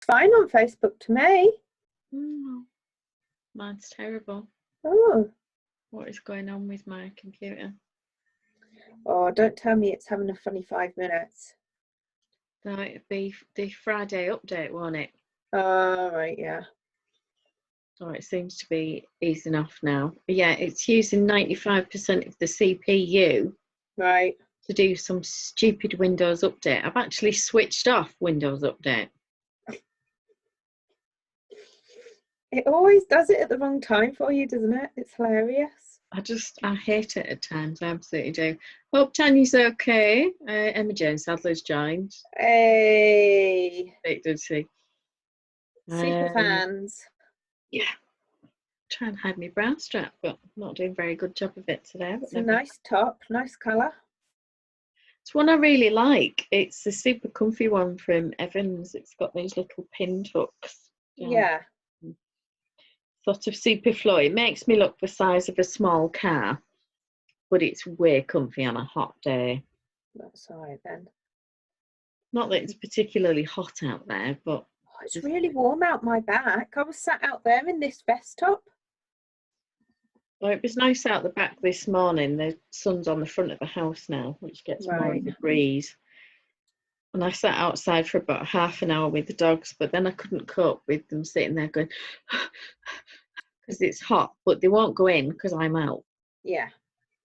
fine on Facebook to me. Mine's terrible. Oh. What is going on with my computer? Oh, don't tell me it's having a funny 5 minutes. No, it'd be the Friday update, won't it? Oh, right, yeah. Oh, it seems to be easing off now. But yeah, it's using 95% of the CPU. Right. To do some stupid Windows update. I've actually switched off Windows update. It always does it at the wrong time for you, doesn't it? It's hilarious. I hate it at times. I absolutely do. Hope Tanya's okay. Emma Jane Sadler's joined. Hey. Great to see. Super fans. Yeah. Try and hide my brow strap, but not doing a very good job of it today. It's a nice top, nice colour. It's one I really like. It's the super comfy one from Evans. It's got these little pin hooks. Yeah. Sort of super flowy. It makes me look the size of a small car, but it's way comfy on a hot day. That's all right then. Not that it's particularly hot out there, but... Oh, it's really warm out my back. I was sat out there in this vest top. Well, it was nice out the back this morning. The sun's on the front of the house now, which gets more of a breeze. And I sat outside for about half an hour with the dogs, but then I couldn't cope with them sitting there going, because it's hot, but they won't go in because I'm out. Yeah.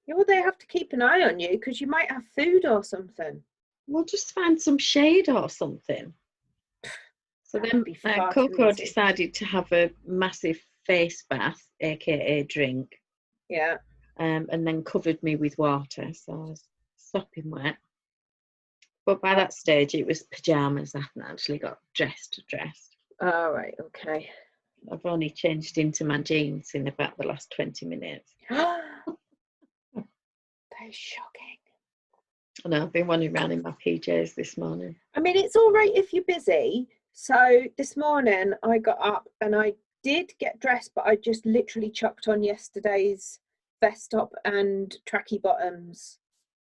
Well, they have to keep an eye on you because you might have food or something. We'll just find some shade or something. So then Coco decided to have a massive face bath, aka drink. Yeah. And then covered me with water, so I was sopping wet. But by that stage, it was pyjamas. I hadn't actually got dressed. Oh, right, okay. I've only changed into my jeans in about the last 20 minutes. That is shocking. I know, I've been wandering around in my PJs this morning. I mean, it's all right if you're busy. So this morning I got up and I did get dressed, but I just literally chucked on yesterday's vest top and tracky bottoms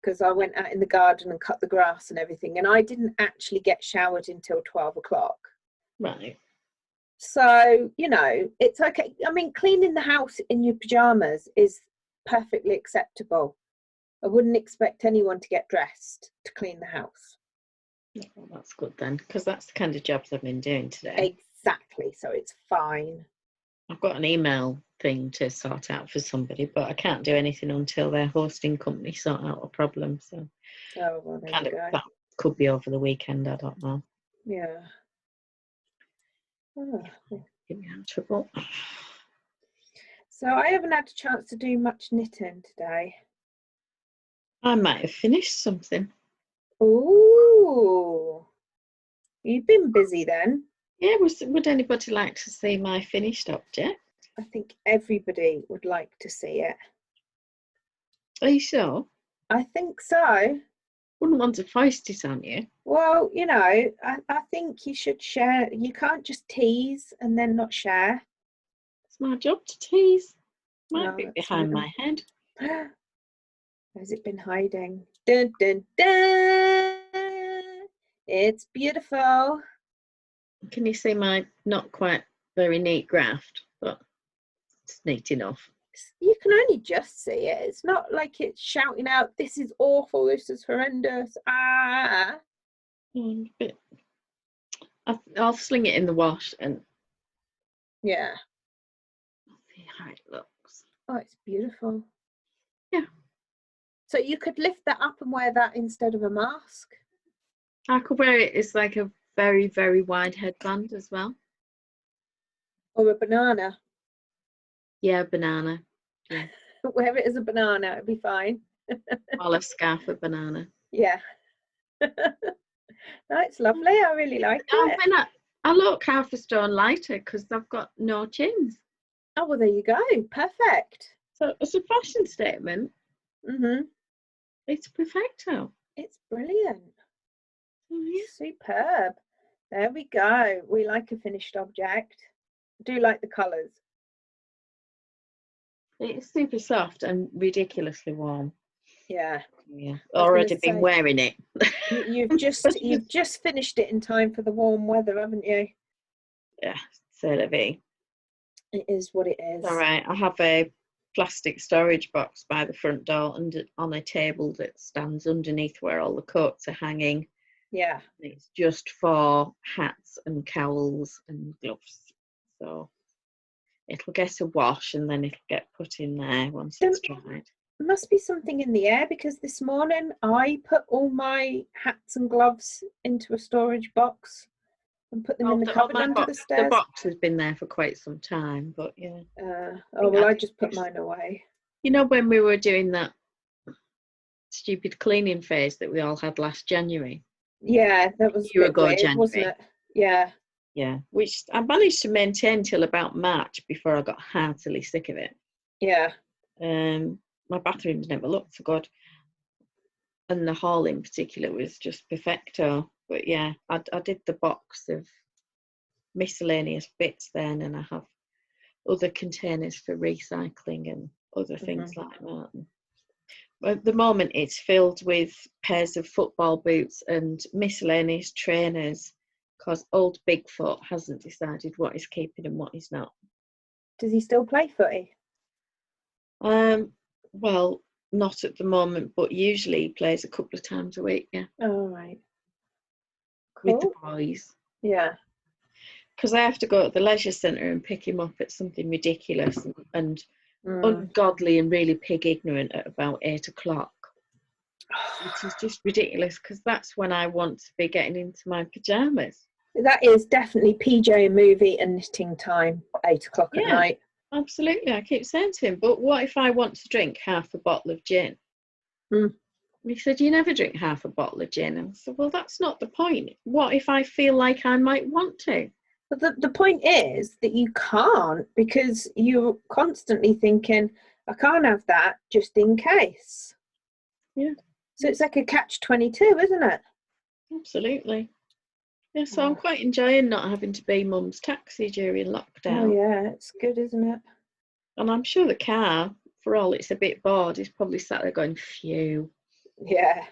because I went out in the garden and cut the grass and everything. And I didn't actually get showered until 12 o'clock. Right. So, you know, it's okay. I mean, cleaning the house in your pyjamas is perfectly acceptable. I wouldn't expect anyone to get dressed to clean the house. Well, that's good then, because that's the kind of jobs I've been doing today. Exactly, so it's fine. I've got an email thing to sort out for somebody, but I can't do anything until their hosting company sort out a problem. So, well, there you go. That could be over the weekend. I don't know. Yeah. Oh. Get me out of trouble. So I haven't had a chance to do much knitting today. I might have finished something. Ooh, you've been busy then. Yeah, would anybody like to see my finished object? I think everybody would like to see it. Are you sure? I think so. Wouldn't want to foist it on you. Well, you know, I think you should share. You can't just tease and then not share. It's my job to tease. Might be behind my head. Has it been hiding? Dun, dun, dun. It's beautiful. Can you see my not quite very neat graft, but it's neat enough? You can only just see it. It's not like it's shouting out, this is awful, this is horrendous. But I'll sling it in the wash and yeah, see how it looks. Oh, it's beautiful. Yeah. So you could lift that up and wear that instead of a mask. I could wear it as like a very, very wide headband as well. Or a banana. Yeah, banana. Yeah. Wear it as a banana, it'd be fine. I'll have scarf a banana. Yeah. No, it's lovely. I really like it. I look half a stone lighter because I've got no chins. Oh, well, there you go. Perfect. So it's a fashion statement. Mm-hmm. It's perfecto. It's brilliant. Oh, yeah. Superb. There we go. We like a finished object. I do like the colours. It's super soft and ridiculously warm. Yeah. Yeah. Already been wearing it. You've just finished it in time for the warm weather, haven't you? Yeah, c'est la vie. It is what it is. All right, I have a plastic storage box by the front door and on a table that stands underneath where all the coats are hanging. Yeah. It's just for hats and cowls and gloves. So it'll get a wash and then it'll get put in there once it's dried. There must be something in the air, because this morning I put all my hats and gloves into a storage box and put them in the cupboard under the stairs. The box has been there for quite some time, but yeah. I just put mine away. You know, when we were doing that stupid cleaning phase that we all had last January? Yeah, that was a year ago, January, wasn't it? Yeah. Yeah, which I managed to maintain till about March before I got heartily sick of it. Yeah. My bathrooms never looked so good, and the hall in particular was just perfecto. But yeah, I did the box of miscellaneous bits then, and I have other containers for recycling and other things like that. But at the moment it's filled with pairs of football boots and miscellaneous trainers, because old Bigfoot hasn't decided what he's keeping and what he's not. Does he still play footy? Well, not at the moment, but usually he plays a couple of times a week, yeah. Oh, right. Cool. With the boys. Yeah. Because I have to go to the leisure centre and pick him up at something ridiculous and ungodly and really pig ignorant at about 8 o'clock. Which is just ridiculous, because that's when I want to be getting into my pyjamas. That is definitely PJ movie and knitting time, 8 o'clock at night. Absolutely. I keep saying to him, but what if I want to drink half a bottle of gin? And he said, you never drink half a bottle of gin. And I said, well, that's not the point. What if I feel like I might want to? But the point is that you can't, because you're constantly thinking, I can't have that just in case. Yeah. So it's like a catch-22, isn't it? Absolutely. Yeah, so I'm quite enjoying not having to be mum's taxi during lockdown. Oh yeah, it's good, isn't it? And I'm sure the car, for all it's a bit bored, is probably sat there going, phew. Yeah.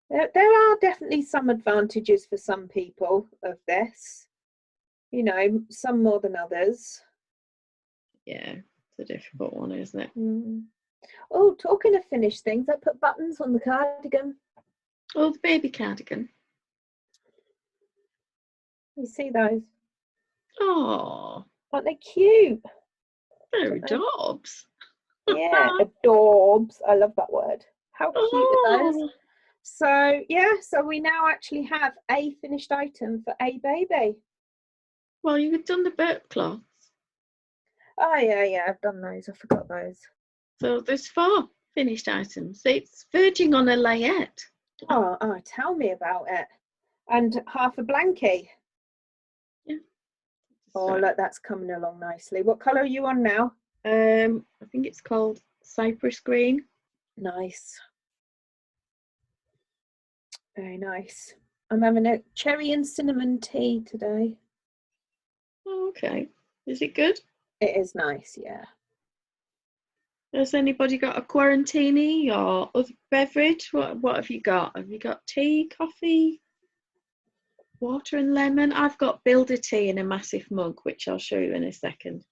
There are definitely some advantages for some people of this. You know, some more than others. Yeah, it's a difficult one, isn't it? Oh, talking of finished things, I put buttons on the cardigan. Oh, the baby cardigan. You see those? Oh, Aren't they cute? they're adorbs. Yeah, adorbs. I love that word. How cute are those? So, yeah, so we now actually have a finished item for a baby. Well, you've done the burp cloths. Oh, yeah, I've done those. I forgot those. So there's 4 finished items. It's verging on a layette. Oh, tell me about it. And half a blankie. Yeah. Oh, look, that's coming along nicely. What colour are you on now? I think it's called Cypress Green. Nice. Very nice. I'm having a cherry and cinnamon tea today. Oh, okay. Is it good? It is nice, yeah. Has anybody got a quarantini or other beverage? What have you got? Have you got tea, coffee, water and lemon? I've got builder tea in a massive mug, which I'll show you in a second.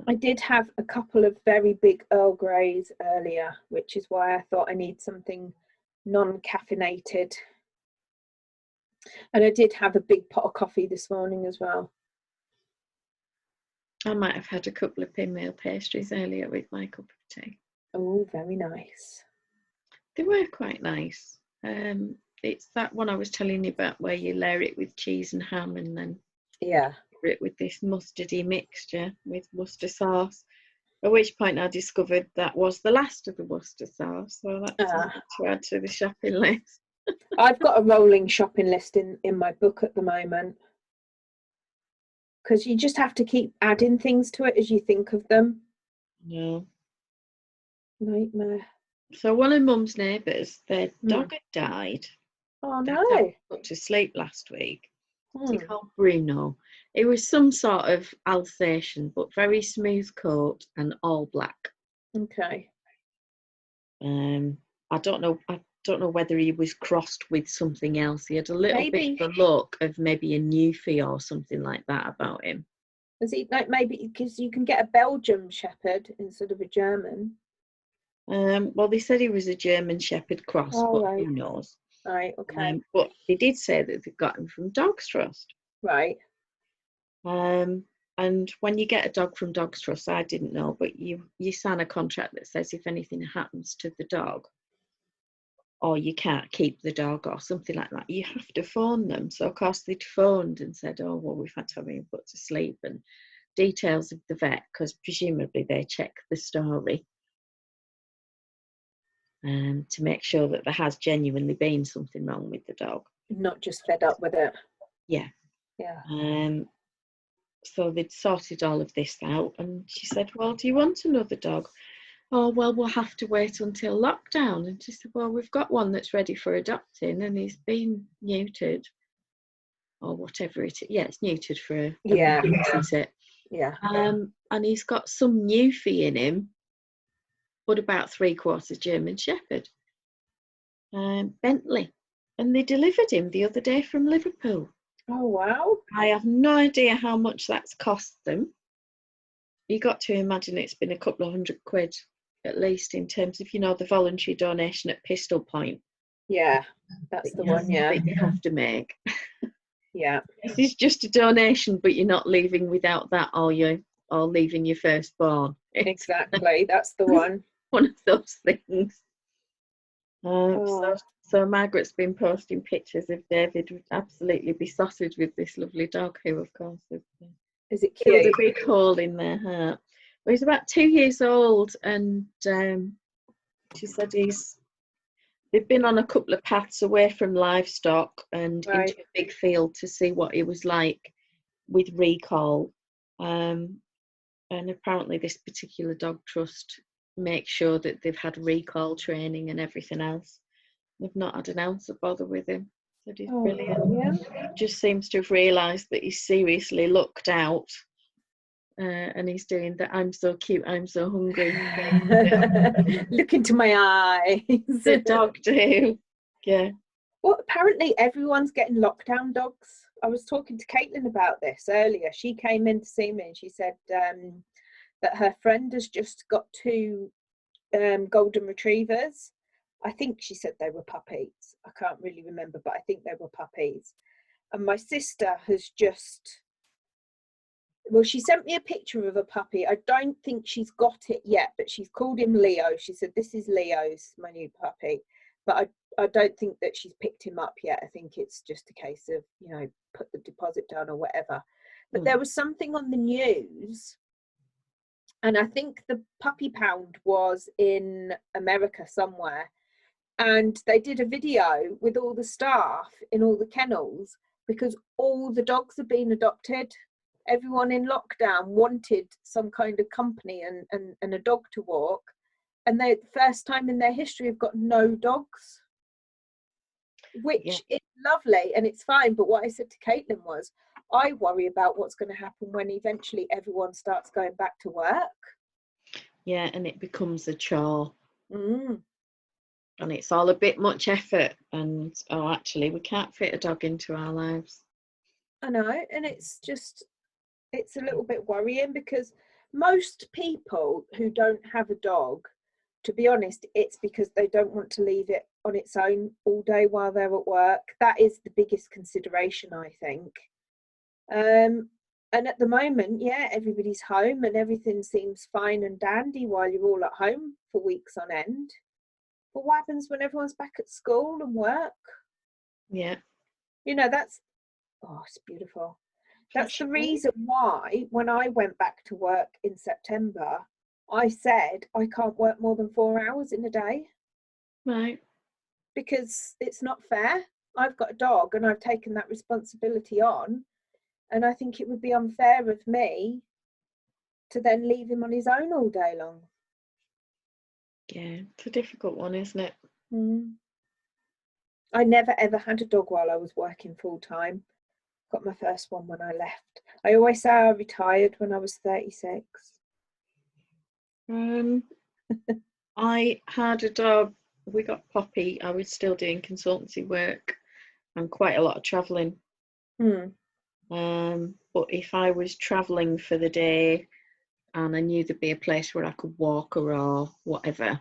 I did have a couple of very big Earl Greys earlier, which is why I thought I need something non-caffeinated. And I did have a big pot of coffee this morning as well. I might have had a couple of pinnacle pastries earlier with my cup of tea. Oh, very nice. They were quite nice. It's that one I was telling you about where you layer it with cheese and ham and then it with this mustardy mixture with Worcester sauce. At which point I discovered that was the last of the Worcester sauce. So that's to add to the shopping list. I've got a rolling shopping list in my book at the moment. Because you just have to keep adding things to it as you think of them. No. Nightmare. So one of Mum's neighbours, their dog had died. Oh no. Their dog put to sleep last week. It's called Bruno. It was some sort of Alsatian, but very smooth coat and all black. Okay. I don't know. don't know whether he was crossed with something else. He had a little Maybe. bit of a look of maybe a Newfie or something like that about him. Was he like, maybe because you can get a Belgian Shepherd instead of a German? Well, they said he was a German Shepherd cross, but right. who knows? Right, okay. But they did say that they got him from Dogs Trust. Right. And when you get a dog from Dogs Trust, I didn't know, but you sign a contract that says if anything happens to the dog, or you can't keep the dog or something like that, you have to phone them. So of course they'd phoned and said, oh, well, we've had to have him put to sleep, and details of the vet, because presumably they check the story to make sure that there has genuinely been something wrong with the dog. Not just fed up with it. Yeah. Yeah. So they'd sorted all of this out, and she said, well, do you want another dog? Oh, well, we'll have to wait until lockdown. And she said, well, we've got one that's ready for adopting, and he's been neutered or whatever it is. Yeah, it's neutered for a month, isn't it? Yeah. And he's got some Newfie in him, but about 3/4 German Shepherd. Bentley. And they delivered him the other day from Liverpool. Oh, wow. I have no idea how much that's cost them. You got to imagine it's been a couple of £100 at least, in terms of, the voluntary donation at Pistol Point. Yeah, that's the one, yeah. That you have to make. Yeah. This is just a donation, but you're not leaving without that, are you? Or leaving your firstborn. Exactly, that's the one. One of those things. So Margaret's been posting pictures of David absolutely besotted with this lovely dog, who of course is it cute? Killed a big hole in their heart. Well, he's about 2 years old, and she said they've been on a couple of paths away from livestock and into a big field to see what it was like with recall. And apparently this particular dog trust makes sure that they've had recall training and everything else. They've not had an ounce of bother with him. Said he's brilliant. Yeah. Just seems to have realised that he's seriously looked out, and he's doing the "I'm so cute, I'm so hungry" thing. Look into my eyes. The dog do. Yeah. Well, apparently everyone's getting lockdown dogs. I was talking to Caitlin about this earlier. She came in to see me and she said that her friend has just got 2 golden retrievers. I think she said they were puppies. I can't really remember, but I think they were puppies. And my sister has she sent me a picture of a puppy. I don't think she's got it yet, but she's called him Leo. She said, this is Leo's, my new puppy. But I don't think that she's picked him up yet. I think it's just a case of, put the deposit down or whatever. But there was something on the news, and I think the puppy pound was in America somewhere. And they did a video with all the staff in all the kennels, because all the dogs have been adopted. Everyone in lockdown wanted some kind of company and a dog to walk. And they, the first time in their history, have got no dogs, which is lovely and it's fine. But what I said to Caitlin was, I worry about what's going to happen when eventually everyone starts going back to work. Yeah, and it becomes a chore. And it's all a bit much effort, and actually we can't fit a dog into our lives. I know, and it's a little bit worrying, because most people who don't have a dog, to be honest, it's because they don't want to leave it on its own all day while they're at work. That is the biggest consideration, I think. And at the moment, everybody's home and everything seems fine and dandy while you're all at home for weeks on end. But what happens when everyone's back at school and work? Yeah. It's beautiful. That's the reason why when I went back to work in September, I said I can't work more than 4 hours in a day. Right. Because it's not fair. I've got a dog and I've taken that responsibility on. And I think it would be unfair of me to then leave him on his own all day long. Yeah, it's a difficult one, isn't it? I never ever had a dog while I was working full time. Got my first one when I left. I always say I retired when I was 36. I had a dog we got Poppy, I was still doing consultancy work and quite a lot of travelling. But if I was travelling for the day and I knew there'd be a place where I could walk her or whatever,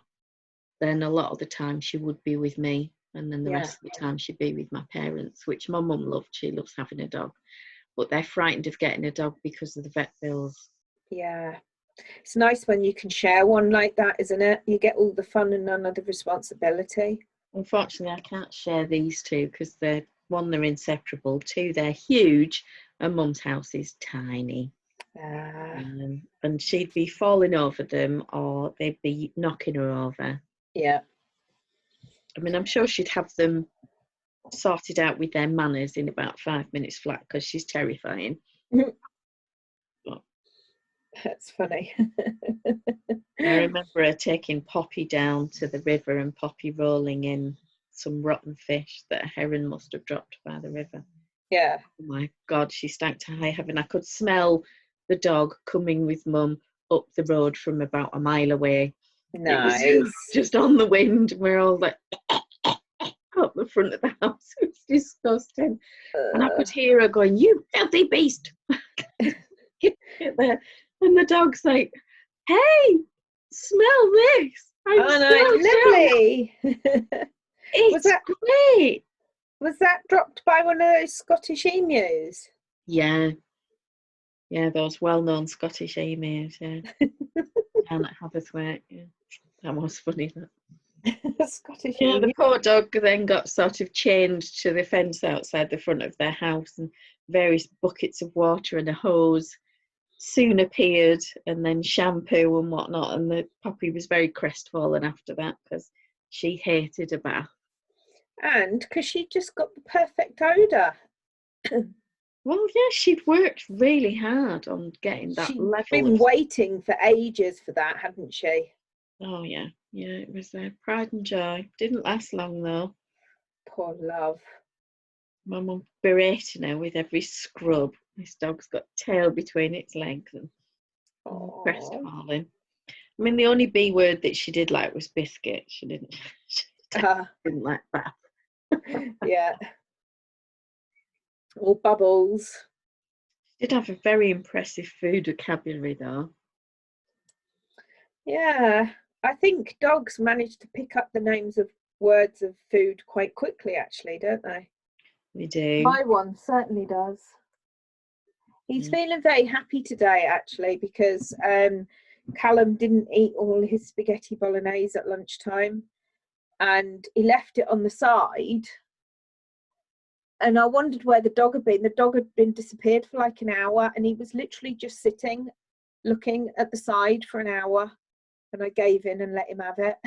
then a lot of the time she would be with me, and then the rest of the time she'd be with my parents, which my mum loved. She loves having a dog, but they're frightened of getting a dog because of the vet bills. Yeah, it's nice when you can share one like that, isn't it? You get all the fun and none of the responsibility. Unfortunately, I can't share these two because they're, one, they're inseparable, two, they're huge, and Mum's house is tiny. And she'd be falling over them or they'd be knocking her over. Yeah. I mean, I'm sure she'd have them sorted out with their manners in about 5 minutes flat because she's terrifying. But that's funny. I remember her taking Poppy down to the river and Poppy rolling in some rotten fish that a heron must have dropped by the river. Yeah. Oh my God, she stank to high heaven. I could smell the dog coming with Mum up the road from about a mile away. Nice. It was just on the wind. We're all like up the front of the house. It was disgusting. And I could hear her going, "You filthy beast." Get there. And the dog's like, "Hey, smell this." Lovely. It's great. Was that dropped by one of those Scottish emus? Yeah, those well-known Scottish emus. Yeah, down at Haverthwaite. Yeah, that was funny. That. Scottish Yeah, emu. the poor dog then got sort of chained to the fence outside the front of their house, and various buckets of water and a hose soon appeared, and then shampoo and whatnot. And the puppy was very crestfallen after that because she hated a bath. And because she just got the perfect odour. Well, yeah, she'd worked really hard on getting that level. She'd been waiting for ages for that, hadn't she? Oh, yeah. Yeah, it was their pride and joy. Didn't last long, though. Poor love. My mum berating her with every scrub. This dog's got tail between its legs and crestfallen. I mean, the only B word that she did like was biscuit. She didn't like bath. Yeah. Or bubbles. She did have a very impressive food vocabulary, though. Yeah. I think dogs manage to pick up the names of words of food quite quickly, actually, don't they? They do. My one certainly does. He's feeling very happy today, actually, because Callum didn't eat all his spaghetti bolognese at lunchtime and he left it on the side. And I wondered where the dog had been. The dog had been disappeared for like an hour and he was literally just sitting, looking at the side for an hour. And I gave in and let him have it.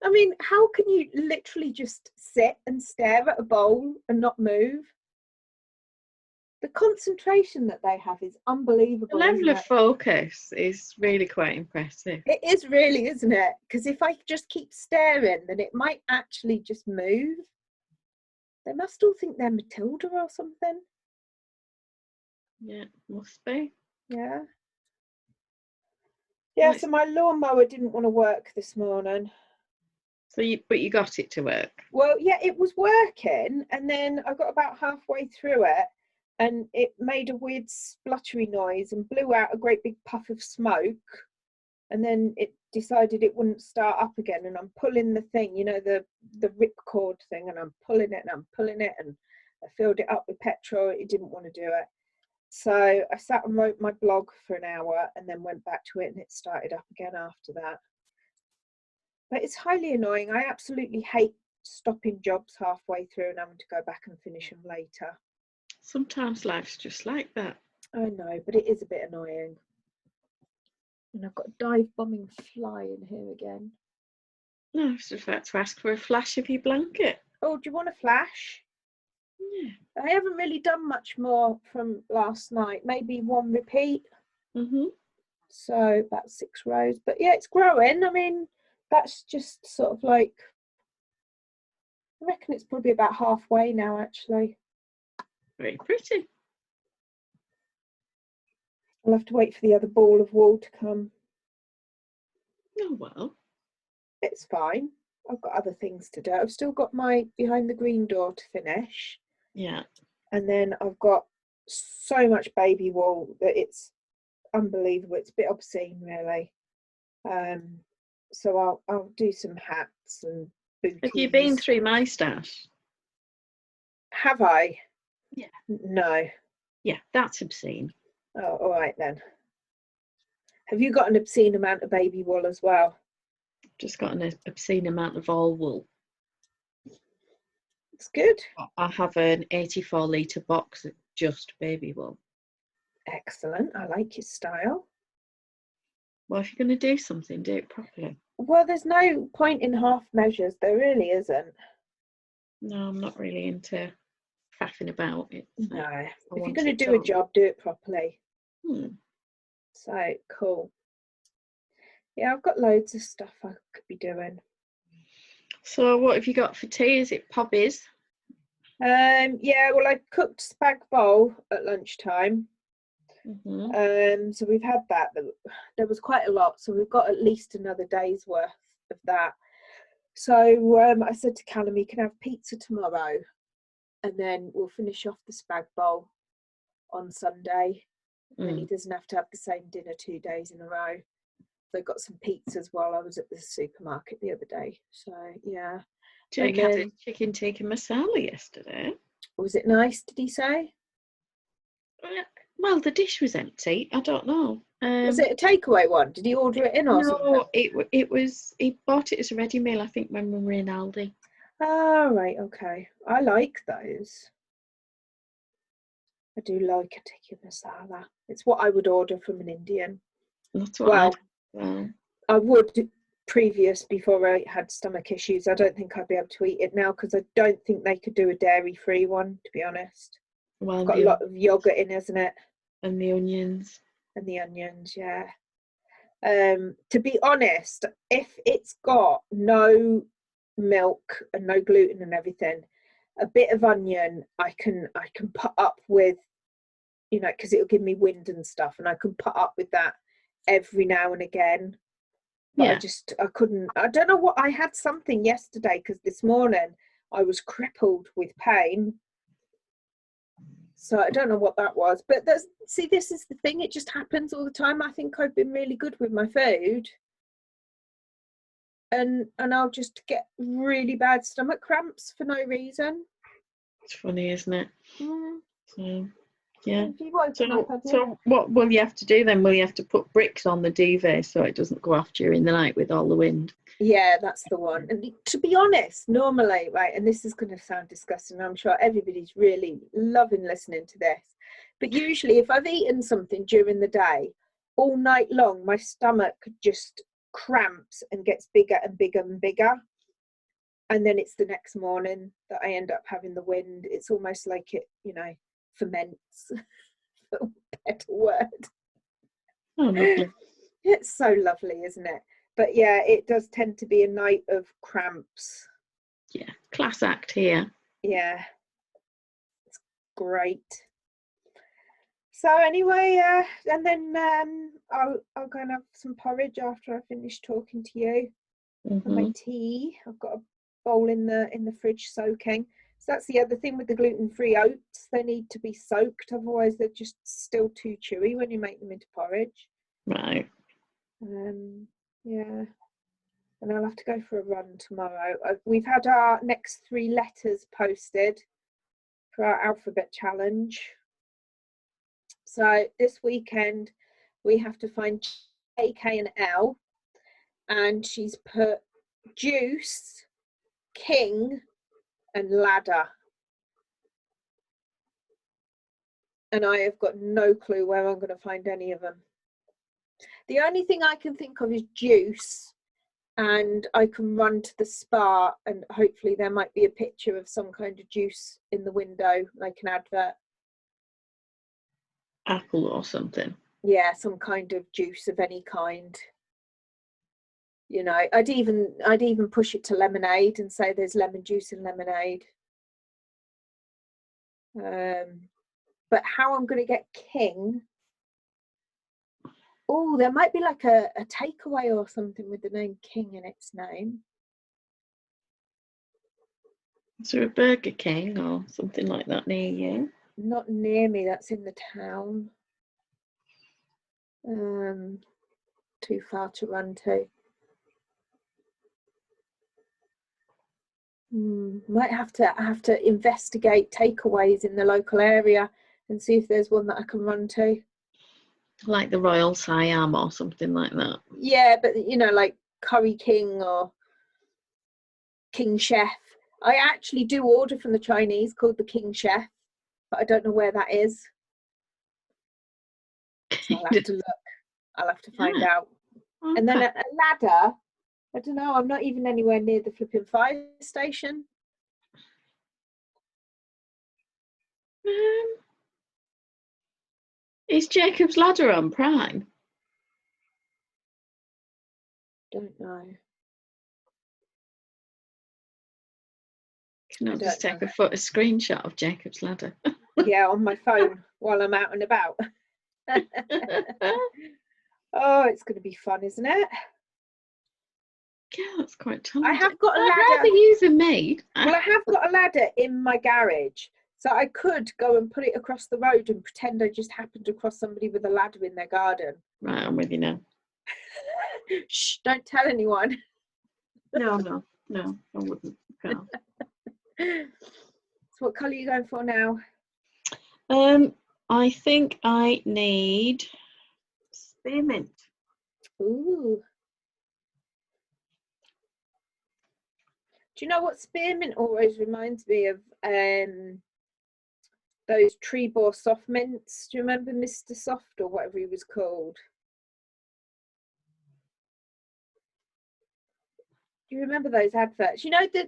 I mean, how can you literally just sit and stare at a bowl and not move? The concentration that they have is unbelievable. The level of focus is really quite impressive. It is really, isn't it? Because if I just keep staring, then it might actually just move. They must all think they're Matilda or something. Yeah, must be. Yeah. Yeah, so my lawnmower didn't want to work this morning. But you got it to work? Well, yeah, it was working, and then I got about halfway through it, and it made a weird spluttery noise and blew out a great big puff of smoke, and then it decided it wouldn't start up again, and I'm pulling the thing, you know, the ripcord thing, and I'm pulling it, and I filled it up with petrol. It didn't want to do it. So I sat and wrote my blog for an hour and then went back to it and it started up again after that. But it's highly annoying. I absolutely hate stopping jobs halfway through and having to go back and finish them later. Sometimes life's just like that. I know, but it is a bit annoying. And I've got a dive-bombing fly in here again. No, I was just about to ask for a flash of your blanket. Oh, do you want a flash? Yeah. I haven't really done much more from last night. Maybe one repeat. So about 6 rows. But yeah, it's growing. I mean, that's just sort of like, I reckon it's probably about halfway now, actually. Very pretty. I'll have to wait for the other ball of wool to come. Oh, well. It's fine. I've got other things to do. I've still got my behind the green door to finish. Yeah. And then I've got so much baby wool that it's unbelievable. It's a bit obscene, really. So I'll do some hats and booties. Have you been through my stash? Have I? Yeah. No. Yeah, that's obscene. Oh, all right then. Have you got an obscene amount of baby wool as well? Just got an obscene amount of all wool. It's good. I have an 84-litre box of just baby wool. Excellent. I like your style. Well, if you're going to do something, do it properly. Well, there's no point in half measures. There really isn't. No, I'm not really into faffing about it. No. If you're going to do a job, do it properly. So, cool. Yeah, I've got loads of stuff I could be doing. So what have you got for tea? Is it pobbies? Yeah, well, I cooked spag bowl at lunchtime. So we've had that. There was quite a lot, so we've got at least another day's worth of that. So I said to Callum, you can have pizza tomorrow, and then we'll finish off the spag bowl on Sunday. And then he doesn't have to have the same dinner 2 days in a row. So I got some pizzas while I was at the supermarket the other day. So yeah. Jake had a chicken tikka masala yesterday. Was it nice, did he say? Well, the dish was empty. I don't know. Was it a takeaway one? Did he order it in or something? No, it was. He bought it as a ready meal, I think, when we were in Aldi. Oh, right, okay. I like those. I do like a tikka masala. It's what I would order from an Indian. That's what I would before I had stomach issues. I don't think I'd be able to eat it now because I don't think they could do a dairy-free one, to be honest. Well, it's got a lot of yogurt in, isn't it? And the onions. And the onions, yeah. To be honest, if it's got no milk and no gluten and everything, a bit of onion I can put up with, you know, because it'll give me wind and stuff, and I can put up with that every now and again. But I couldn't. I don't know what. I had something yesterday because this morning I was crippled with pain. So I don't know what that was. But this is the thing. It just happens all the time. I think I've been really good with my food, and I'll just get really bad stomach cramps for no reason. It's funny, isn't it? So, yeah. So what will you have to do then? Will you have to put bricks on the duvet so it doesn't go off during the night with all the wind? Yeah, that's the one. And to be honest, normally, right, and this is going to sound disgusting, I'm sure everybody's really loving listening to this, but usually if I've eaten something during the day, all night long, my stomach just cramps and gets bigger and bigger and bigger. And then it's the next morning that I end up having the wind. It's almost like it, you know, ferments. Better word. Oh, lovely. It's so lovely, isn't it? But yeah, it does tend to be a night of cramps. Yeah, class act here. Yeah, it's great. So anyway, and then I'll go and have some porridge after I finish talking to you. And my tea. I've got a bowl in the fridge soaking. So that's the other thing with the gluten-free oats. They need to be soaked, otherwise they're just still too chewy when you make them into porridge. Right. Yeah. And I'll have to go for a run tomorrow. We've had our next 3 letters posted for our alphabet challenge. So this weekend we have to find J, K and L. And she's put juice, king and ladder. And I have got no clue where I'm going to find any of them. The only thing I can think of is juice, and I can run to the spa and hopefully there might be a picture of some kind of juice in the window, like an advert. Apple or something. Yeah, some kind of juice of any kind. You know, I'd even push it to lemonade and say there's lemon juice in lemonade. But how I'm going to get king Oh, there might be like a takeaway or something with the name King in its name. Is there a Burger King or something like that near you? Not near me, that's in the town. Too far to run to. Might have to investigate takeaways in the local area and see if there's one that I can run to. Like the Royal Siam or something like that. Yeah, but you know, like Curry King or King Chef. I actually do order from the Chinese called the King Chef, but I don't know where that is. So I'll have to look. I'll have to find out. Okay. And then a ladder. I don't know. I'm not even anywhere near the flipping fire station. Is Jacob's Ladder on Prime? Don't know. Can I just take a screenshot of Jacob's Ladder? Yeah, on my phone while I'm out and about. Oh, it's going to be fun, isn't it? Yeah, that's quite tough. I have got a ladder. I'd rather use a maid. Well, I have got a ladder in my garage, so I could go and put it across the road and pretend I just happened across somebody with a ladder in their garden. Right, I'm with you now. Shh, don't tell anyone. No, I wouldn't. No. So what colour are you going for now? I think I need spearmint. Ooh. Do you know what spearmint always reminds me of? Those Trebor soft mints. Do you remember Mr. Soft or whatever he was called? Do you remember those adverts? You know the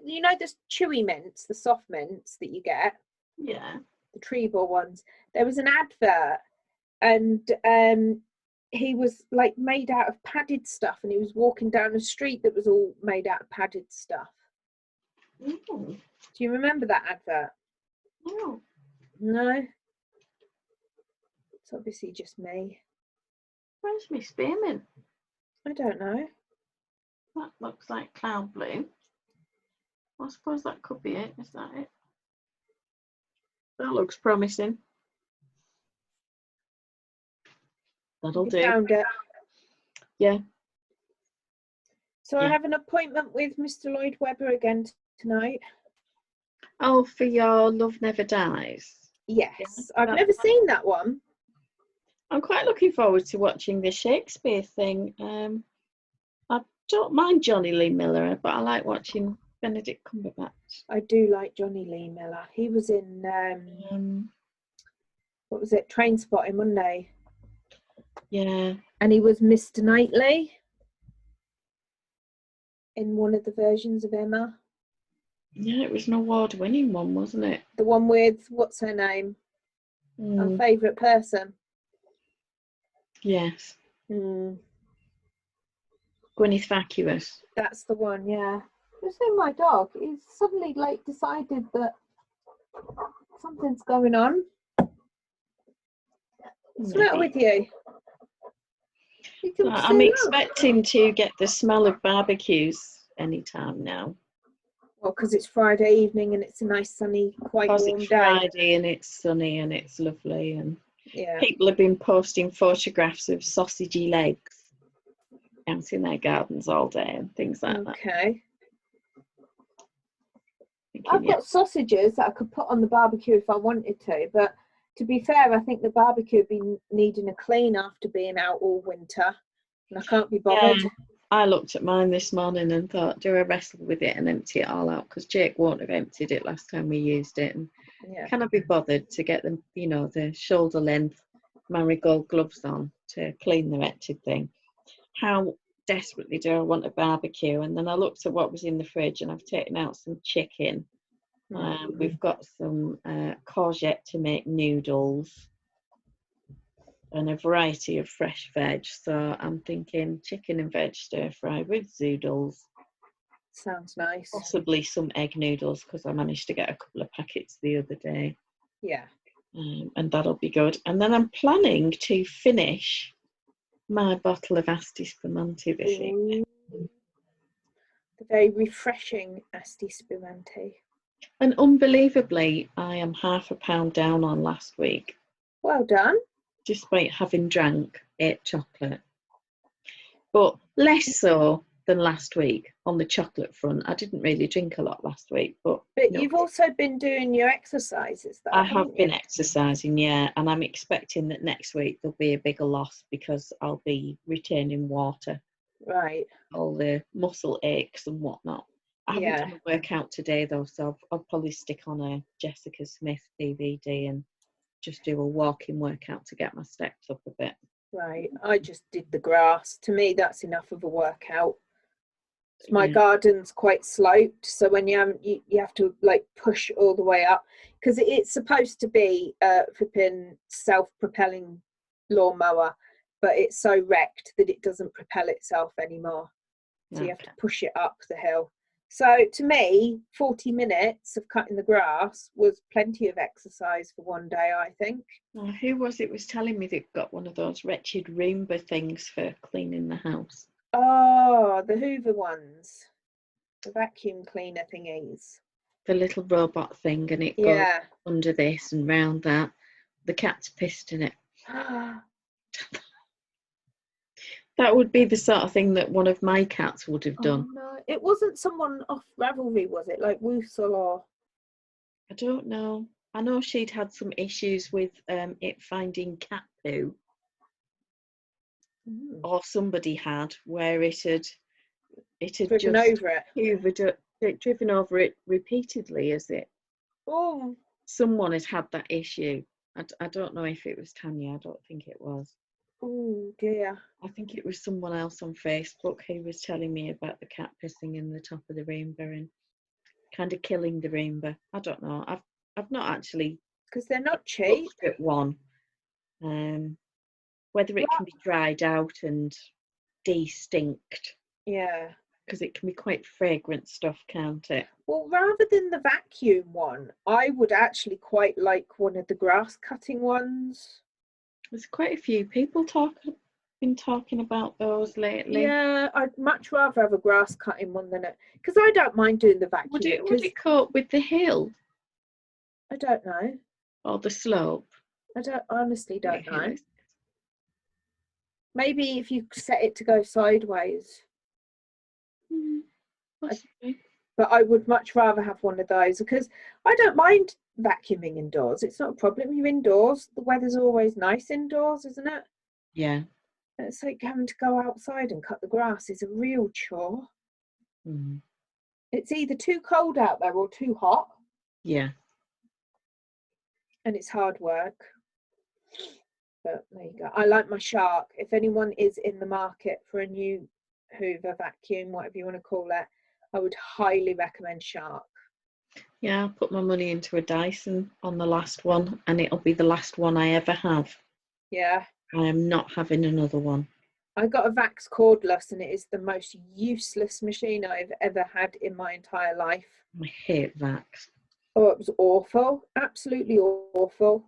chewy mints, the soft mints that you get? Yeah. The Trebor ones. There was an advert and he was like made out of padded stuff and he was walking down a street that was all made out of padded stuff. Ooh. Do you remember that advert? No. No? It's obviously just me. Where's my spearmint? I don't know. That looks like cloud blue. I suppose that could be it. Is that it? That looks promising. That'll do. Found it. Yeah. So yeah. I have an appointment with Mr. Lloyd Webber again tonight. Oh, for your Love Never Dies? Yes. Yeah, I've never seen that one. I'm quite looking forward to watching the Shakespeare thing. I don't mind Johnny Lee Miller, but I like watching Benedict Cumberbatch. I do like Johnny Lee Miller. He was in, what was it, Trainspotting, wasn't he? Yeah. And he was Mr. Knightley in one of the versions of Emma. Yeah, it was an award-winning one, wasn't it? The one with, what's her name? Our favourite person. Yes. Mm. Gwyneth Vacuous. That's the one, yeah. Just in my dog, he's suddenly like decided that something's going on. What's the matter with you? I'm expecting to get the smell of barbecues anytime now. Well, because it's Friday evening and it's a nice sunny, quite warm day. It's Friday and it's sunny and it's lovely, and yeah, people have been posting photographs of sausagey legs out in their gardens all day and things like that. Okay. I've got sausages that I could put on the barbecue if I wanted to, but to be fair, I think the barbecue would be needing a clean after being out all winter, and I can't be bothered. Yeah, I looked at mine this morning and thought, do I wrestle with it and empty it all out? Because Jake won't have emptied it last time we used it. And can I be bothered to get them, you know, the shoulder length marigold gloves on to clean the wretched thing? How desperately do I want a barbecue? And then I looked at what was in the fridge and I've taken out some chicken. We've got some courgette to make noodles and a variety of fresh veg. So I'm thinking chicken and veg stir fry with zoodles. Sounds nice. Possibly some egg noodles because I managed to get a couple of packets the other day. Yeah. And that'll be good. And then I'm planning to finish my bottle of Asti Spumante this evening. The very refreshing Asti Spumante. And unbelievably, I am £0.5 down on last week. Well done. Despite having drank 8 chocolate. But less so than last week on the chocolate front. I didn't really drink a lot last week. But you've also been doing your exercises, though. I have been exercising, yeah. And I'm expecting that next week there'll be a bigger loss because I'll be retaining water. Right. All the muscle aches and whatnot. I haven't done a workout today, though, so I'll probably stick on a Jessica Smith DVD and just do a walking workout to get my steps up a bit. Right. I just did the grass. To me, that's enough of a workout. My garden's quite sloped, so when you have to like push all the way up, because it's supposed to be a flipping self-propelling lawnmower, but it's so wrecked that it doesn't propel itself anymore. So you have to push it up the hill. So to me, 40 minutes of cutting the grass was plenty of exercise for one day, I think. Oh, who was telling me they've got one of those wretched Roomba things for cleaning the house? Oh, the Hoover ones. The vacuum cleaner thingies. The little robot thing, and it goes under this and round that. The cat's pissed in it. That would be the sort of thing that one of my cats would have done. Oh, no, it wasn't someone off Ravelry, was it? Like Woosel or... I don't know. I know she'd had some issues with it finding cat poo. Or somebody had, where it had driven over it repeatedly, is it? Oh. Someone had that issue. I don't know if it was Tanya. I don't think it was. Oh dear. I think it was someone else on Facebook who was telling me about the cat pissing in the top of the Roomba and kind of killing the Roomba. I don't know. I've not actually, because they're not cheap. Looked at one. Whether it can be dried out and de-stinked. Yeah. Because it can be quite fragrant stuff, can't it? Well, rather than the vacuum one, I would actually quite like one of the grass cutting ones. There's quite a few people been talking about those lately. Yeah, I'd much rather have a grass cutting one than it, because I don't mind doing the vacuum. Would it cope with the hill? I don't know. Or the slope? I honestly don't know. Maybe if you set it to go sideways. But I would much rather have one of those, because I don't mind vacuuming indoors. It's not a problem. You're indoors. The weather's always nice indoors, isn't it? Yeah. It's like having to go outside and cut the grass is a real chore. It's either too cold out there or too hot. Yeah. And it's hard work. But there you go. I like my Shark. If anyone is in the market for a new Hoover vacuum, whatever you want to call it, I would highly recommend Shark. Yeah, I put my money into a Dyson on the last one, and it'll be the last one I ever have. Yeah. I am not having another one. I got a Vax cordless, and it is the most useless machine I've ever had in my entire life. I hate Vax. Oh, it was awful. Absolutely awful.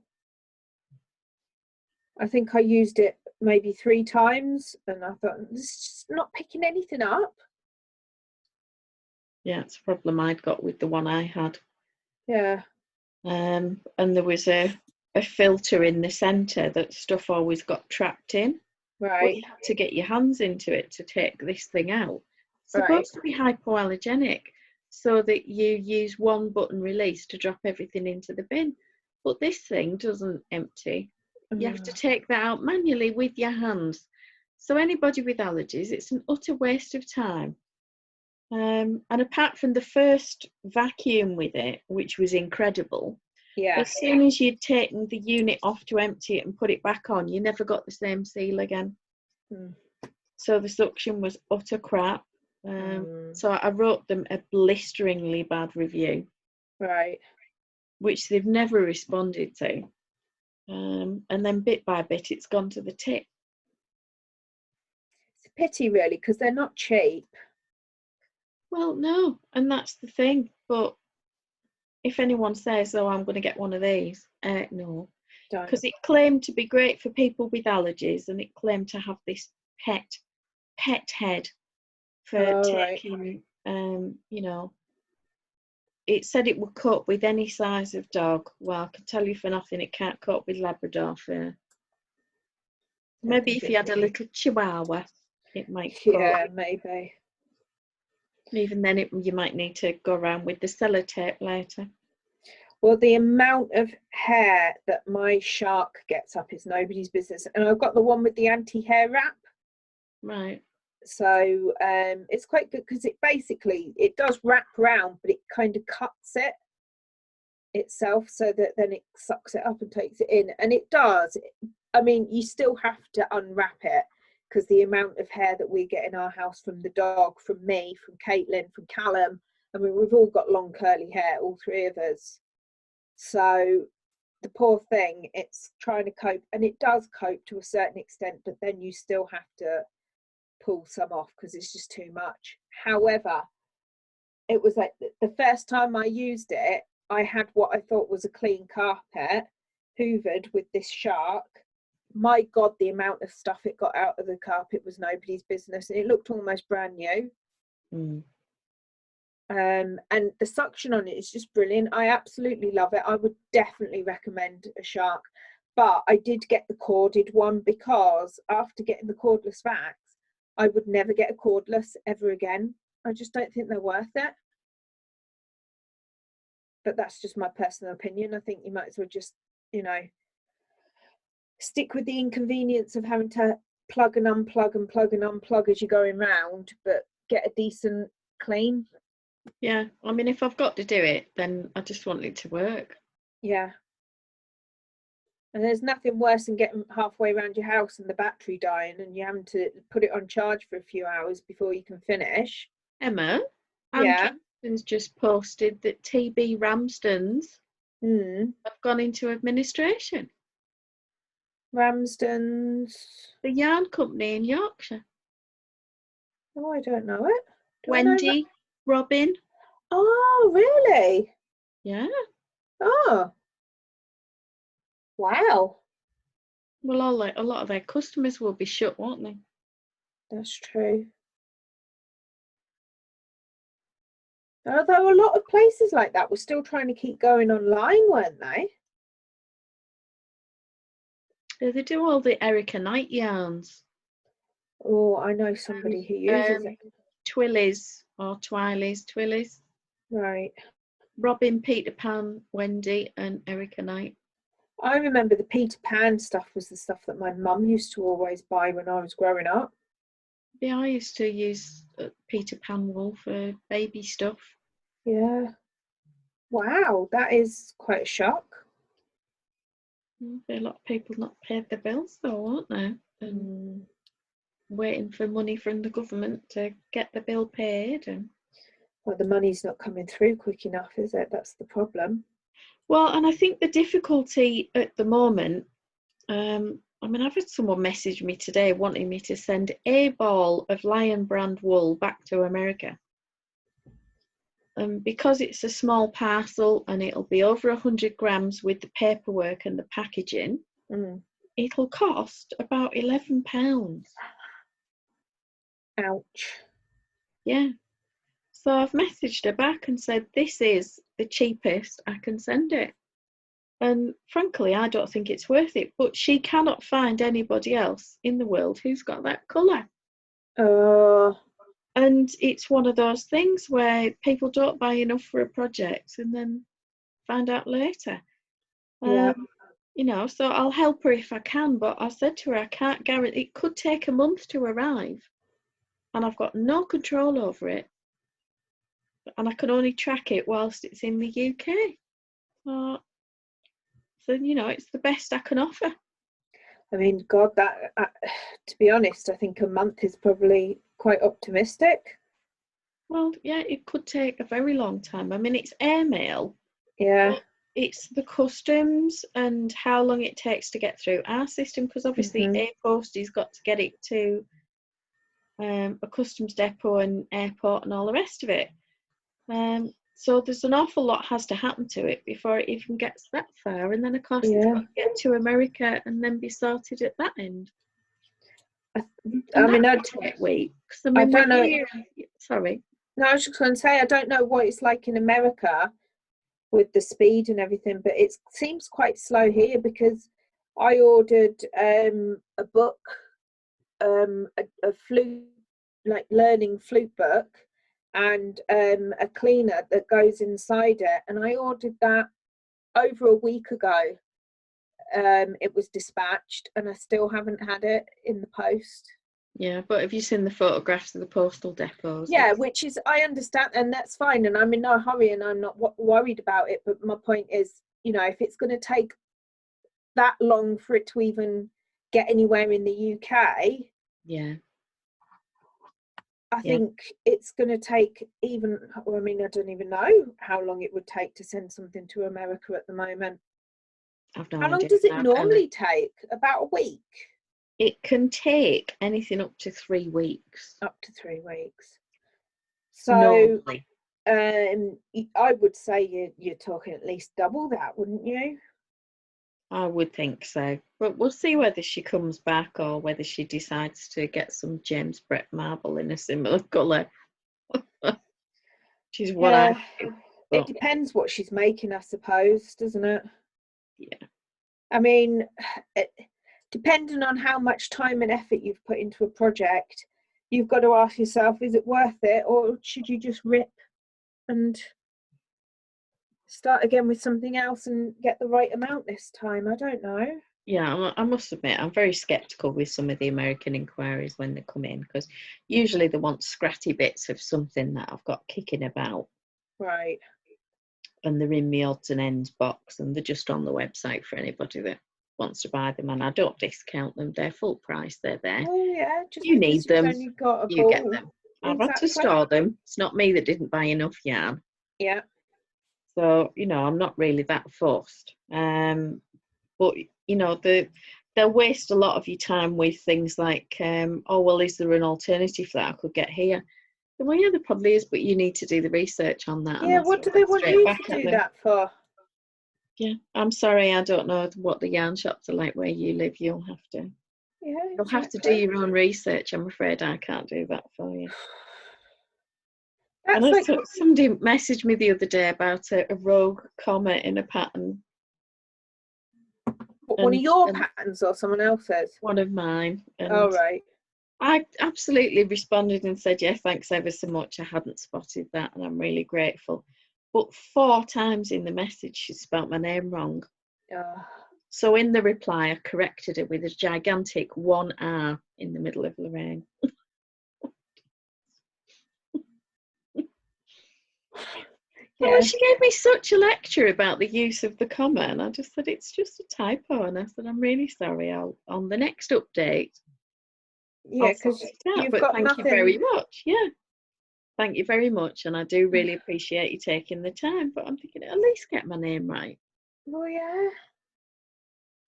I think I used it maybe 3 times, and I thought, this is just not picking anything up. Yeah, it's a problem I'd got with the one I had. Yeah. And there was a filter in the centre that stuff always got trapped in. Right. But you had to get your hands into it to take this thing out. It's supposed to be hypoallergenic, so that you use one button release to drop everything into the bin. But this thing doesn't empty. You have to take that out manually with your hands. So anybody with allergies, it's an utter waste of time. And apart from the first vacuum with it, which was incredible, as soon as you'd taken the unit off to empty it and put it back on, you never got the same seal again. So the suction was utter crap. So I wrote them a blisteringly bad review. Right. Which they've never responded to. And then bit by bit, it's gone to the tip. It's a pity, really, because they're not cheap. Well, no, and that's the thing. But if anyone says, oh, I'm going to get one of these, no. Because it claimed to be great for people with allergies, and it claimed to have this pet head for taking, you know, it said it would cope with any size of dog. Well, I can tell you for nothing, it can't cope with Labrador fur. Maybe if you had a little Chihuahua, it might cope. Yeah, maybe. Even then, you might need to go around with the sellotape later. Well, the amount of hair that my shark gets up is nobody's business. And I've got the one with the anti-hair wrap. Right. So it's quite good because it does wrap round, but it kind of cuts it itself so that then it sucks it up and takes it in. And it does. I mean, you still have to unwrap it because the amount of hair that we get in our house from the dog, from me, from Caitlin, from Callum, I mean, we've all got long curly hair, all three of us. So the poor thing, it's trying to cope, and it does cope to a certain extent, but then you still have to pull some off because it's just too much. However, it was like the first time I used it, I had what I thought was a clean carpet hoovered with this shark. My God, the amount of stuff it got out of the carpet was nobody's business, and it looked almost brand new. And the suction on it is just brilliant. I absolutely love it. I would definitely recommend a shark, but I did get the corded one because after getting the cordless vax, I would never get a cordless ever again. I just don't think they're worth it. But that's just my personal opinion. I think you might as well just, you know, stick with the inconvenience of having to plug and unplug and plug and unplug as you're going round, but get a decent clean. Yeah, I mean, if I've got to do it, then I just want it to work. Yeah. And there's nothing worse than getting halfway around your house and the battery dying and you having to put it on charge for a few hours before you can finish. Emma, yeah, Kingston's just posted that TB Ramsden's have gone into administration. Ramsden's? The yarn company in Yorkshire. Oh, I don't know it. Wendy, Robin. Oh, really? Yeah. Oh. Wow. Well, a lot of their customers will be shut, won't they? That's true. Although a lot of places like that were still trying to keep going online, weren't they? Yeah, they do all the Erica Knight yarns. Oh, I know somebody who uses it. Twillies or Twillies. Right. Robin, Peter Pan, Wendy and Erica Knight. I remember the Peter Pan stuff was the stuff that my mum used to always buy when I was growing up. Yeah, I used to use Peter Pan wool for baby stuff. Yeah. Wow, that is quite a shock. A lot of people not paid their bills though, aren't they? And waiting for money from the government to get the bill paid. And well, the money's not coming through quick enough, is it? That's the problem. Well, and I think the difficulty at the moment, I mean, I've had someone message me today wanting me to send a ball of Lion brand wool back to America. Because it's a small parcel and it'll be over 100 grams with the paperwork and the packaging, it'll cost about £11. Ouch. Yeah. So I've messaged her back and said, this is the cheapest I can send it. And frankly, I don't think it's worth it. But she cannot find anybody else in the world who's got that colour. And it's one of those things where people don't buy enough for a project and then find out later. Yeah. You know, so I'll help her if I can, but I said to her, I can't guarantee, it could take a month to arrive and I've got no control over it. And I can only track it whilst it's in the UK. So, you know, it's the best I can offer. I mean, God, that, to be honest, I think a month is probably quite optimistic. Well, yeah, it could take a very long time. I mean, it's airmail. Yeah. It's the customs and how long it takes to get through our system, because obviously Air Post has got to get it to a customs depot and airport and all the rest of it. So there's an awful lot has to happen to it before it even gets that far. And then, of course, it's got to get to America and then be sorted at that end. And mean, that could take weeks. I I mean, don't know. Sorry. No, I was just going to say, I don't know what it's like in America with the speed and everything, but it seems quite slow here because I ordered a book, a flute, like learning flute book, and a cleaner that goes inside it, and I ordered that over a week ago. It was dispatched and I still haven't had it in the post. Yeah, but have you seen the photographs of the postal depots? Yeah, which is, I understand, and that's fine, and I'm in no hurry and I'm not worried about it, but my point is, you know, if it's going to take that long for it to even get anywhere in the UK, yeah, I think it's going to take even, I mean, I don't even know how long it would take to send something to America at the moment. I've no How long idea does it now, normally take? About a week? It can take anything up to 3 weeks. Up to 3 weeks. So normally. I would say you're talking at least double that, wouldn't you? I would think so, but we'll see whether she comes back or whether she decides to get some James Brett marble in a similar colour. Which is what I do. It depends what she's making, I suppose, doesn't it? Yeah. I mean, depending on how much time and effort you've put into a project, you've got to ask yourself, is it worth it, or should you just rip and start again with something else and get the right amount this time? I don't know. Yeah, I must admit, I'm very sceptical with some of the American inquiries when they come in, because usually they want scratty bits of something that I've got kicking about. Right. And they're in my odds and ends box, and they're just on the website for anybody that wants to buy them, and I don't discount them. They're full price, they're there. Oh yeah, just you need them, only got a you ball. get them. I've had to store them. It's not me that didn't buy enough yarn. Yeah. So, you know, I'm not really that fussed. But, you know, they'll waste a lot of your time with things like, oh, well, is there an alternative that I could get here? Well, yeah, there probably is, but you need to do the research on that. Yeah, what do they want you to do that for? Yeah, I'm sorry, I don't know what the yarn shops are like where you live. You'll have to. Yeah, exactly. You'll have to do your own research. I'm afraid I can't do that for you. That's like somebody messaged me the other day about a rogue comma in a pattern. One of your patterns or someone else's? One of mine. Oh, right. I absolutely responded and said, yeah, thanks ever so much. I hadn't spotted that and I'm really grateful. But 4 times in the message, she spelt my name wrong. So in the reply, I corrected it with a gigantic 1R in the middle of Loraine. Yeah. She gave me such a lecture about the use of the comma, and I just said, it's just a typo. And I said, I'm really sorry. I'll on the next update. Yeah, because you've but got thank nothing. You very much. Yeah. Thank you very much. And I do really appreciate you taking the time. But I'm thinking, at least get my name right. Oh, yeah.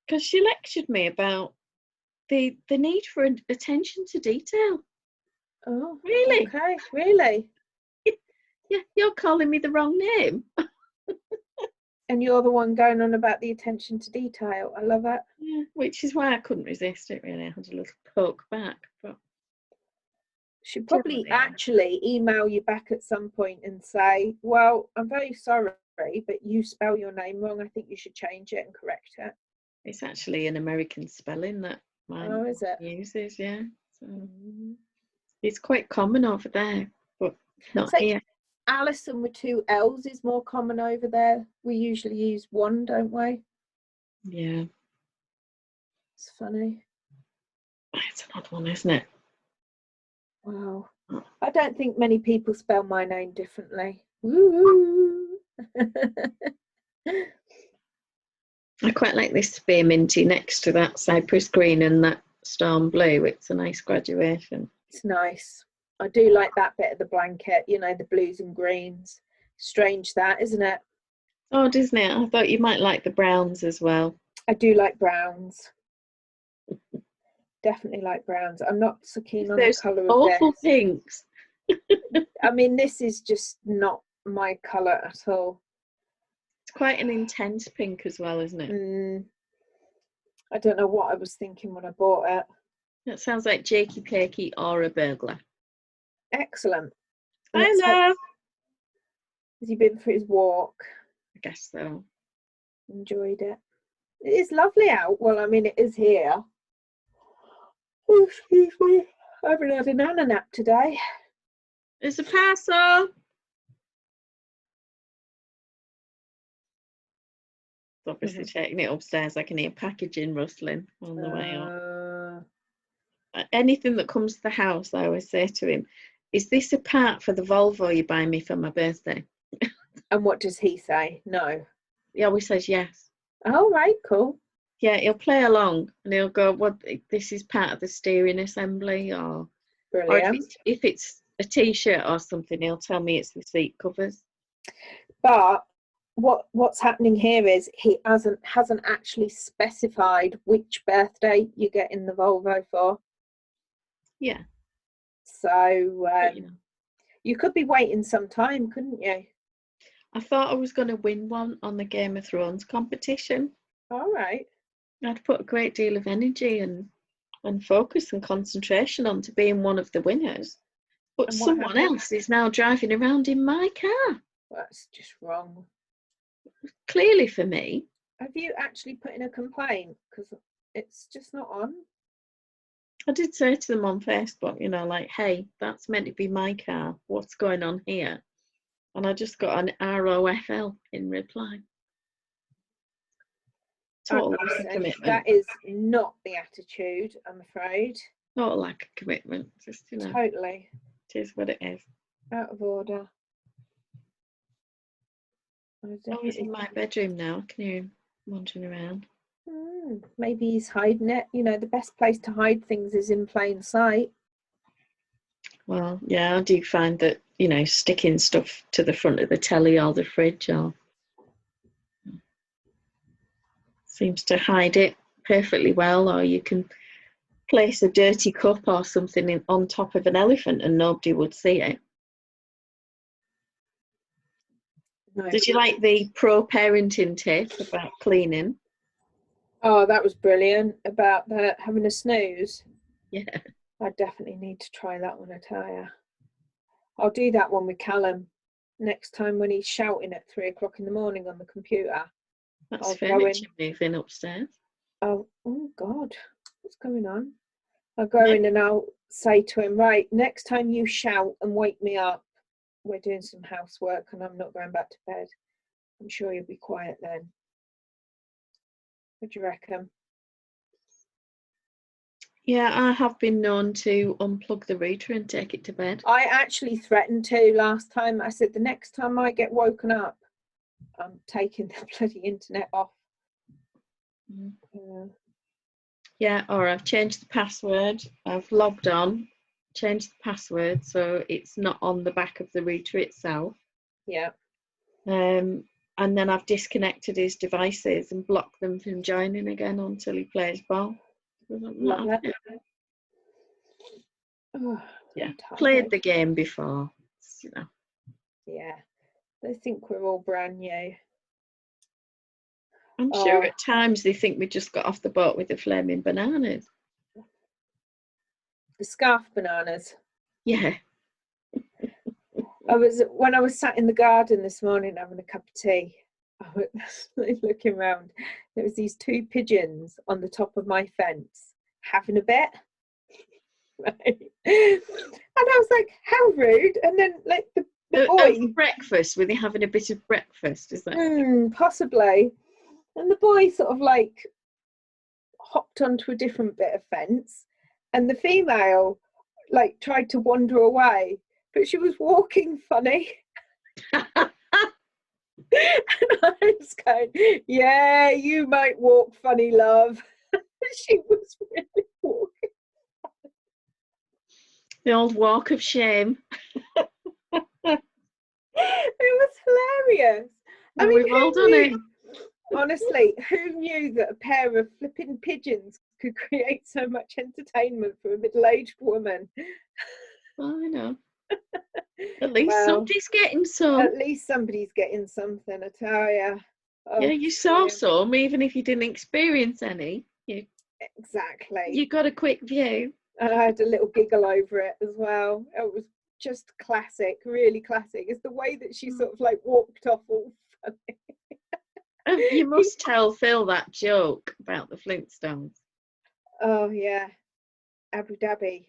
Because she lectured me about the need for attention to detail. Oh, really? Okay, really? Yeah, you're calling me the wrong name. And you're the one going on about the attention to detail. I love it. Yeah, which is why I couldn't resist it, really. I had a little poke back. But she'd probably actually email you back at some point and say, well, I'm very sorry, but you spell your name wrong. I think you should change it and correct it. It's actually an American spelling that mine uses, yeah. So it's quite common over there, but not here. Alison with 2 L's is more common over there. We usually use 1, don't we? Yeah. It's funny. It's an odd one, isn't it? Wow. I don't think many people spell my name differently. Woo! I quite like this spearminty next to that cypress green and that storm blue. It's a nice graduation. It's nice. I do like that bit of the blanket, you know, the blues and greens. Strange that, isn't it? Odd, isn't it? I thought you might like the browns as well. I do like browns. Definitely like browns. I'm not so keen on the colour of awful this. Pinks. I mean, this is just not my colour at all. It's quite an intense pink as well, isn't it? I don't know what I was thinking when I bought it. That sounds like Jakey Pakey or a burglar. Excellent. Hello. Has he been for his walk? I guess so. Enjoyed it. It is lovely out. Well, I mean, it is here. Oh, excuse me. I haven't had a nana nap today. There's a parcel. Obviously taking it upstairs. I can hear packaging rustling on the way up. Anything that comes to the house, I always say to him, is this a part for the Volvo you buy me for my birthday? And what does he say? No. He always says yes. Oh, right, cool. Yeah, he'll play along and he'll go, "What? This is part of the steering assembly," or if it's a T-shirt or something, he'll tell me it's the seat covers. But what's happening here is he hasn't actually specified which birthday you get in the Volvo for. Yeah. So you could be waiting some time, couldn't you? I thought I was going to win one on the Game of Thrones competition. All right. I'd put a great deal of energy and focus and concentration on to being one of the winners. But someone else is now driving around in my car. That's just wrong. Clearly for me. Have you actually put in a complaint? Because it's just not on. I did say to them on Facebook, you know, like, hey, that's meant to be my car. What's going on here? And I just got an ROFL in reply. Total lack of commitment. That is not the attitude, I'm afraid. Not a lack of commitment. Just, you know. Totally. It is what it is. Out of order. Oh, he's in my bedroom now. I can hear him wandering around. Maybe he's hiding it. You know, the best place to hide things is in plain sight. Well, yeah, I do find that, you know, sticking stuff to the front of the telly or the fridge seems to hide it perfectly well, or you can place a dirty cup or something on top of an elephant and nobody would see it. No. Did you like the pro-parenting tip about cleaning? Oh, that was brilliant, about having a snooze. Yeah. I definitely need to try that one, I tell you. I'll do that one with Callum next time when he's shouting at 3 o'clock in the morning on the computer. That's furniture moving upstairs. Oh God, what's going on? I'll go in and I'll say to him, right, next time you shout and wake me up, we're doing some housework and I'm not going back to bed. I'm sure you'll be quiet then. What do you reckon? Yeah, I have been known to unplug the router and take it to bed. I actually threatened to last time. I said, the next time I get woken up, I'm taking the bloody internet off. Yeah, or I've changed the password. I've logged on, changed the password so it's not on the back of the router itself. Yeah. And then I've disconnected his devices and blocked them from joining again until he plays ball. Love it. Oh, yeah, played the game before, you know. Yeah, they think we're all brand new. I'm sure at times they think we just got off the boat with the flaming bananas. The scarf bananas. Yeah. When I was sat in the garden this morning having a cup of tea, I was looking around. There was these 2 pigeons on the top of my fence having a bit. Right. And I was like, how rude. And then like the boy breakfast, were they having a bit of breakfast? Is that possibly? And the boy sort of like hopped onto a different bit of fence, and the female like tried to wander away, but she was walking funny. And I was going, yeah, you might walk funny, love. She was really walking. The old walk of shame. It was hilarious. Well, we've all done it. Honestly, who knew that a pair of flipping pigeons could create so much entertainment for a middle-aged woman? Well, I know. At least somebody's getting some. At least somebody's getting something, I tell you. Yeah, you saw some, even if you didn't experience any. You Exactly. You got a quick view. And I had a little giggle over it as well. It was just classic, really classic. It's the way that she sort of like walked off all funny. You must tell Phil that joke about the Flintstones. Oh yeah, Abu Dhabi.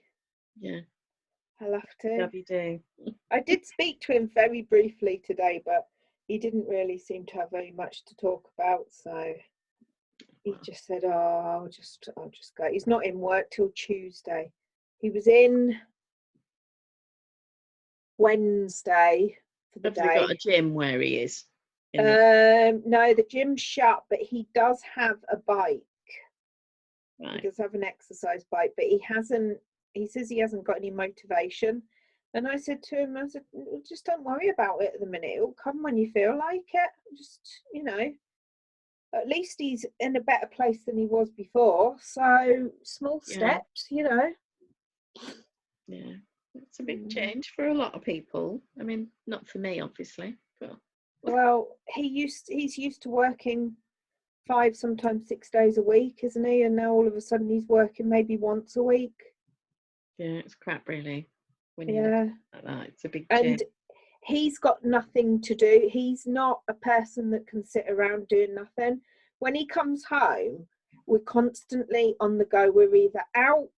Yeah, I'll have to. Dabby do. I did speak to him very briefly today, but he didn't really seem to have very much to talk about. So he just said, "Oh, I'll just go." He's not in work till Tuesday. He was in Wednesday for the Have they got a day. gym where he is? No, the gym's shut, but he does have a bike. Right. He does have an exercise bike, but he says he hasn't got any motivation. And I said to him, just don't worry about it at the minute. It'll come when you feel like it. Just, at least he's in a better place than he was before. So small steps, Yeah, it's a big change for a lot of people. I mean, not for me, obviously. But... Well, he's used to working 5, sometimes 6 days a week, isn't he? And now all of a sudden he's working maybe once a week. Yeah, it's crap, really. When you look at that, it's a big and change. He's got nothing to do. He's not a person that can sit around doing nothing. When he comes home, we're constantly on the go. We're either out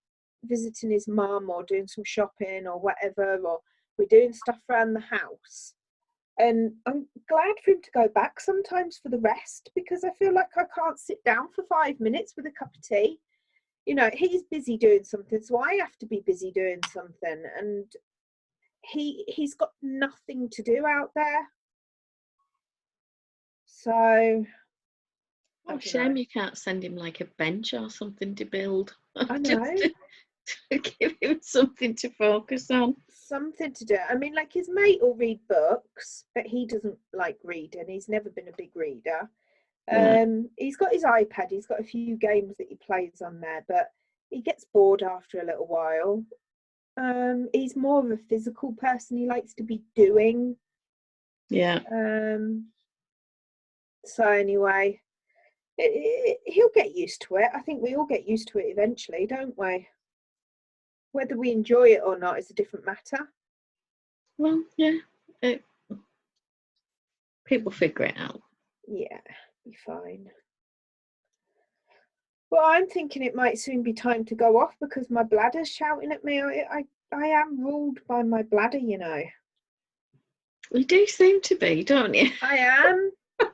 visiting his mum or doing some shopping or whatever, or we're doing stuff around the house. And I'm glad for him to go back sometimes for the rest, because I feel like I can't sit down for 5 minutes with a cup of tea. He's busy doing something, so I have to be busy doing something. And he's got nothing to do out there. So shame you can't send him like a bench or something to build. I know. Just to give him something to focus on. Something to do. I mean, like, his mate will read books, but he doesn't like reading. He's never been a big reader. He's got his iPad. He's got a few games that he plays on there, but he gets bored after a little while. He's more of a physical person. He likes to be doing. Yeah. So anyway, he'll get used to it. I think we all get used to it eventually, don't we? Whether we enjoy it or not is a different matter. Well, yeah. People figure it out. Yeah, be fine. Well, I'm thinking it might soon be time to go off because my bladder's shouting at me. I am ruled by my bladder, you You do seem to be, don't you? I am. And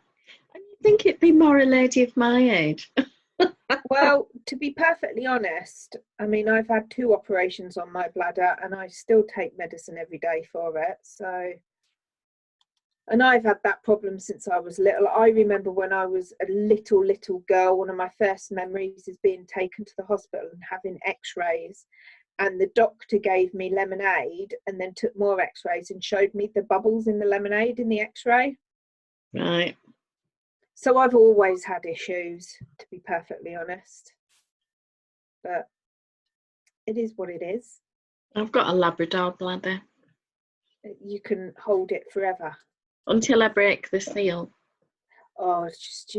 you think it'd be more a lady of my age. Well, to be perfectly honest, I mean, I've had 2 operations on my bladder and I still take medicine every day for it. So, and I've had that problem since I was little. I remember when I was a little girl, one of my first memories is being taken to the hospital and having x-rays. And the doctor gave me lemonade and then took more x-rays and showed me the bubbles in the lemonade in the x-ray. Right. So I've always had issues, to be perfectly honest. But it is what it is. I've got a Labrador bladder. You can hold it forever. Until I break the seal. Oh, it's just,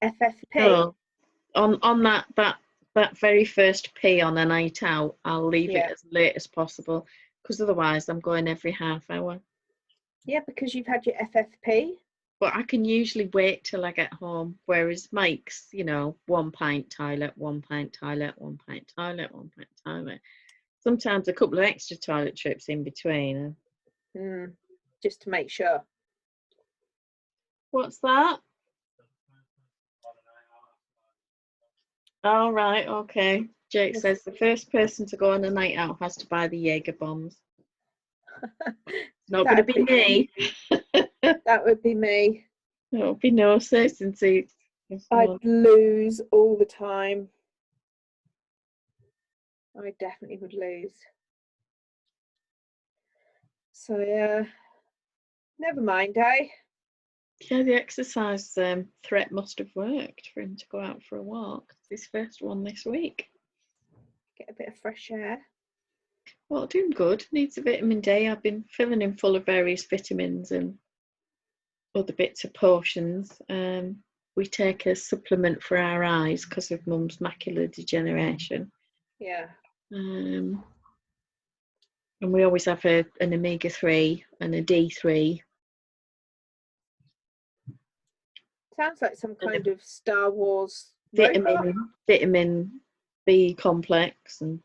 FFP. Oh, on that very first pee on a night out, I'll leave it as late as possible, because otherwise I'm going every half hour. Yeah, because you've had your FFP. But I can usually wait till I get home, whereas Mike's, 1 pint toilet, 1 pint toilet, 1 pint toilet, 1 pint toilet. Sometimes a couple of extra toilet trips in between. Just to make sure. What's that? Oh, right, okay. Jake says the first person to go on a night out has to buy the Jaeger bombs. Not going to be me. That would be me. There would be no certainty. I'd lose all the time. I definitely would lose. So, yeah. Never mind, eh? Yeah, the exercise threat must have worked for him to go out for a walk. It's his first one this week. Get a bit of fresh air. Well, doing good. Needs a vitamin D. I've been filling him full of various vitamins and other bits of potions. we take a supplement for our eyes because of Mum's macular degeneration. Yeah. And we always have an omega-3 and a D3. Sounds like some kind of Star Wars robot. Vitamin B complex and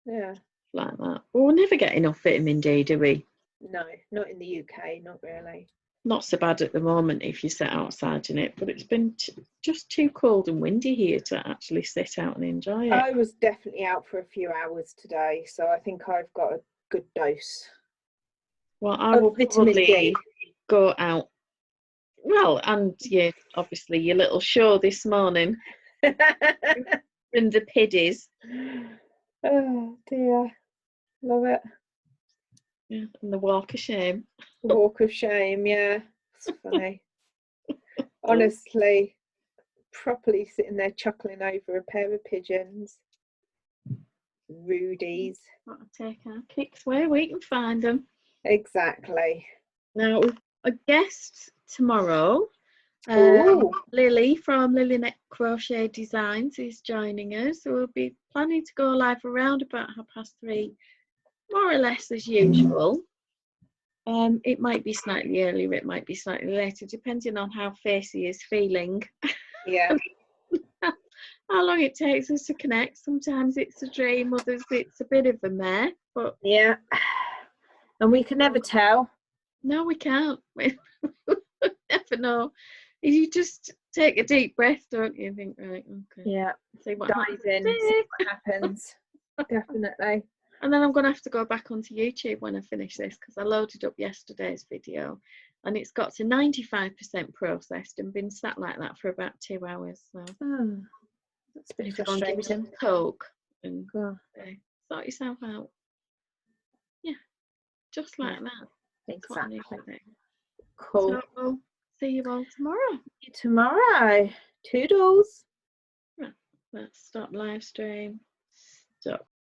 Yeah. like that. Well, we'll never get enough vitamin D, do we? No, not in the UK, not really. Not so bad at the moment if you sit outside in it, but it's been just too cold and windy here to actually sit out and enjoy it. I was definitely out for a few hours today, so I think I've got a good dose. Well, I will probably go out. Well, and obviously your little show this morning in the piddies. Oh dear, love it. Yeah, and the walk of shame. The walk of shame, yeah. It's funny. Honestly, properly sitting there chuckling over a pair of pigeons. Rudies. Got to take our kicks where we can find them. Exactly. Now, a guest tomorrow. Lily from Lily Crochet Designs is joining us. So we'll be planning to go live around about 3:30, more or less as usual. It might be slightly earlier, it might be slightly later, depending on how Facey is feeling. Yeah. How long it takes us to connect. Sometimes it's a dream, others it's a bit of a mare. But yeah, and we can never tell. No, we can't. We never know. You just take a deep breath, don't you? Think, right, okay. Yeah. See what Dive in, see what happens. Definitely. And then I'm going to have to go back onto YouTube when I finish this because I loaded up yesterday's video and it's got to 95% processed and been sat like that for about 2 hours. So that's a bit frustrating. Give it a Coke and sort yourself out. Yeah, just like that. Exactly. Cool. So we'll see you all tomorrow. See you tomorrow. Toodles. Right, let's stop live stream. Stop.